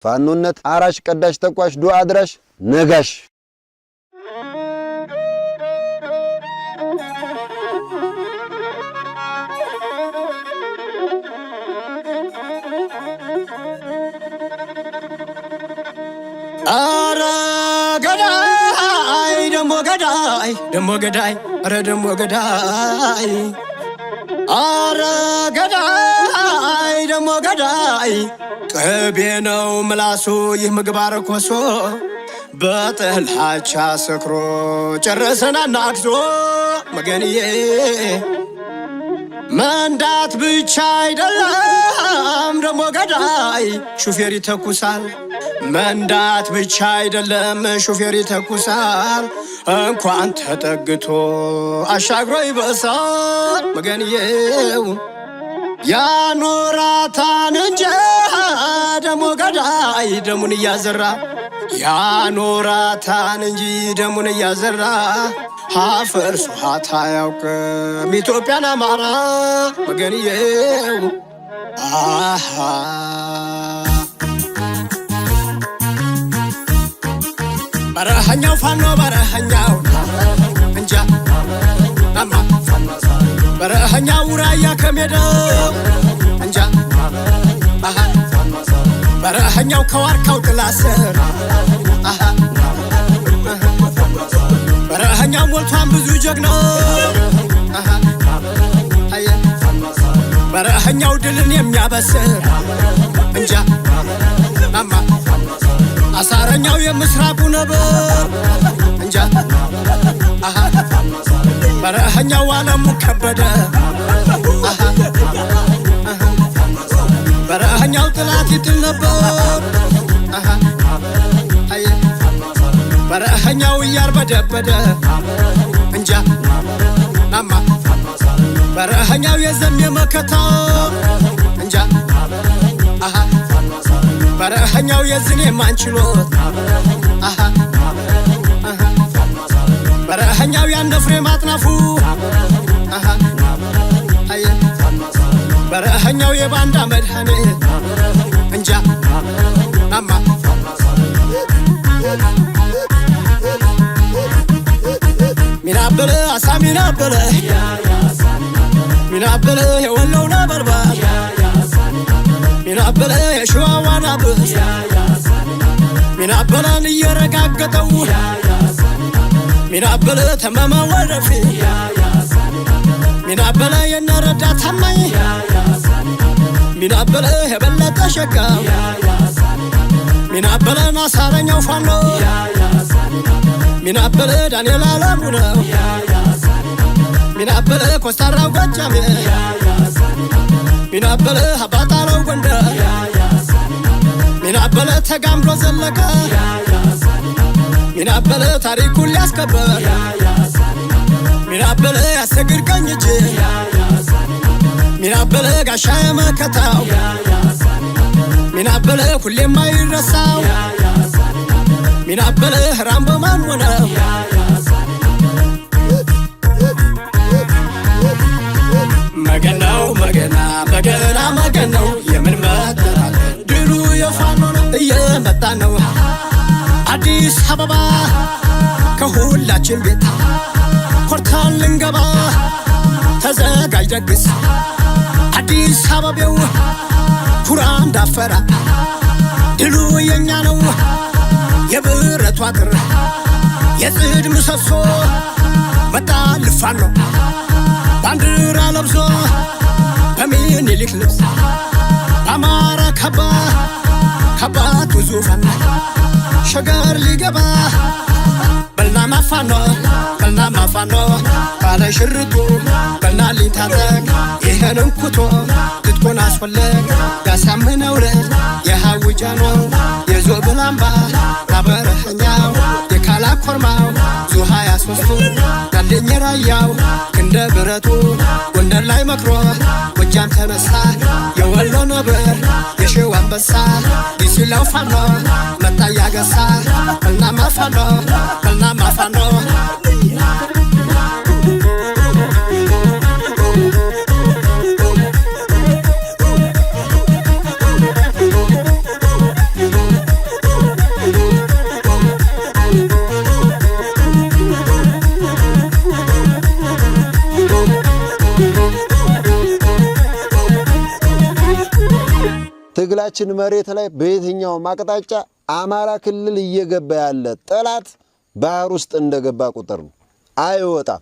ፋኖነት አራሽ ቀዳሽ ተቋሽ ዱዓ አድራሽ ነጋሽ አረ ገዳይ ደሞ ገዳይ አረ ደሞ ገዳይ አረ ገዳይ ደሞ ገዳይ ቅቤ ነው ምላሱ ይህ ምግባር ኮሶ በጥላቻ ሰክሮ ጨረሰና ናክሶ መገንዬ መንዳት ብቻ አይደለም ደሞ ገዳይ ሹፌር ይተኩሳል መንዳት ብቻ አይደለም ሹፌር ይተኩሳል እንኳን ተጠግቶ አሻግሮ ይበሳል መገንዬው ያኖራታን እንጂ ደሞ ገዳይ ደሙን ያዘራ ያኖራታን እንጂ ደሙን ያዘራ አፈር ሱሃታ ያውቅም ኢትዮጵያን አማራ መገንዬው አሃ በረሃኛው ፋኖ በረሃኛው እንጃ አማ በረሃኛው ራያ ከሜዳው እንጃ አሃ በረሃኛው ከዋርካው ጥላ ስር አሃ በረሃኛው ሞልቷን ብዙ ጀግና አሃ አየ በረሃኛው ድልን የሚያበስር እንጃ አማ አሳረኛው የምስራቁ ነበር እንጃ አሃ በረሃኛው ዓለሙ ከበደ አሃ በረሃኛው ጥላት ይጥል ነበር አሃ አየ በረሃኛው እያርበደበደ እንጃ ናማ በረሃኛው የዘም የመከታ እንጃ አሃ በረሃኛው የዝኔ ማንችሎት አሃ አሃ በረሃኛው ያንደፍሬ ማጥናፉ አሃ አየ በረሃኛው የባንዳ መድኃኒት እንጃ ናማ ሚናበለ አሳ ሚናበለ ሚናበለ የወለው ነበርባር ሚናበለ የሸዋዋ ናብስ ሚናበለን እየረጋገጠው ሚናበለ ተመመ ወረፊ ሚናበለ የነረዳ ታማኝ ሚናበለ የበለጠ ሸጋው ሚናበለ አሳረኛው ፋኖ ሚናበለ ዳንኤል አለሙ ነው ሚናበለ ኮስታራው ጎጃሜ ሚናበለ አባጣለው ጎንደር ሚናበለ ተጋምሮ ዘለቀ ሚናበለ ታሪኩን ሊያስከበር ሚናበለ ያሰግድ ቀኝ እጅ ሚናበለ ጋሻ መከታው ሚናበለ ሁሌም አይረሳው ሚናበለ ራምቦ ማን ሆነው መገናው መገና መገናው የምን መጠራት ድሉ የፋኖ ነው እየመጣ ነው አዲስ አበባ ከሁላችን ቤት ኮርታን ልንገባ ተዘጋጅ ደግስ አዲስ አበባው ኩራ እንዳፈራ ድሉ የኛ ነው የብረቱ አጥር የጽድ ምሰሶ መጣ ልፋኖ ባንዲራ ለብሶ በሚኒሊክ ልብስ አማራ ከባቱ ዙፋን ሸገር ሊገባ በልና ማፋኖ ባለ ሽርጡ በልና ሊታጠቅ ይሄንን ኩቶ ትጥቁን አስፈለግ ያሳምነው ረት የሐውጃኖ የዞብላምባ አበረኸኛው የካላ ኮርማው ዙ 23 ያለኝ ራያው እንደ ብረቱ ጎንደር ላይ መክሮ ጎጃም ተነሳ የወሎ ነብር የሸዋ አንበሳ ይስላው ፋኖ መጣ ያገሳ በልና ማፋኖ ትግላችን መሬት ላይ በየትኛው ማቅጣጫ አማራ ክልል እየገባ ያለ ጠላት ባህር ውስጥ እንደገባ ቁጥር ነው አይወጣም።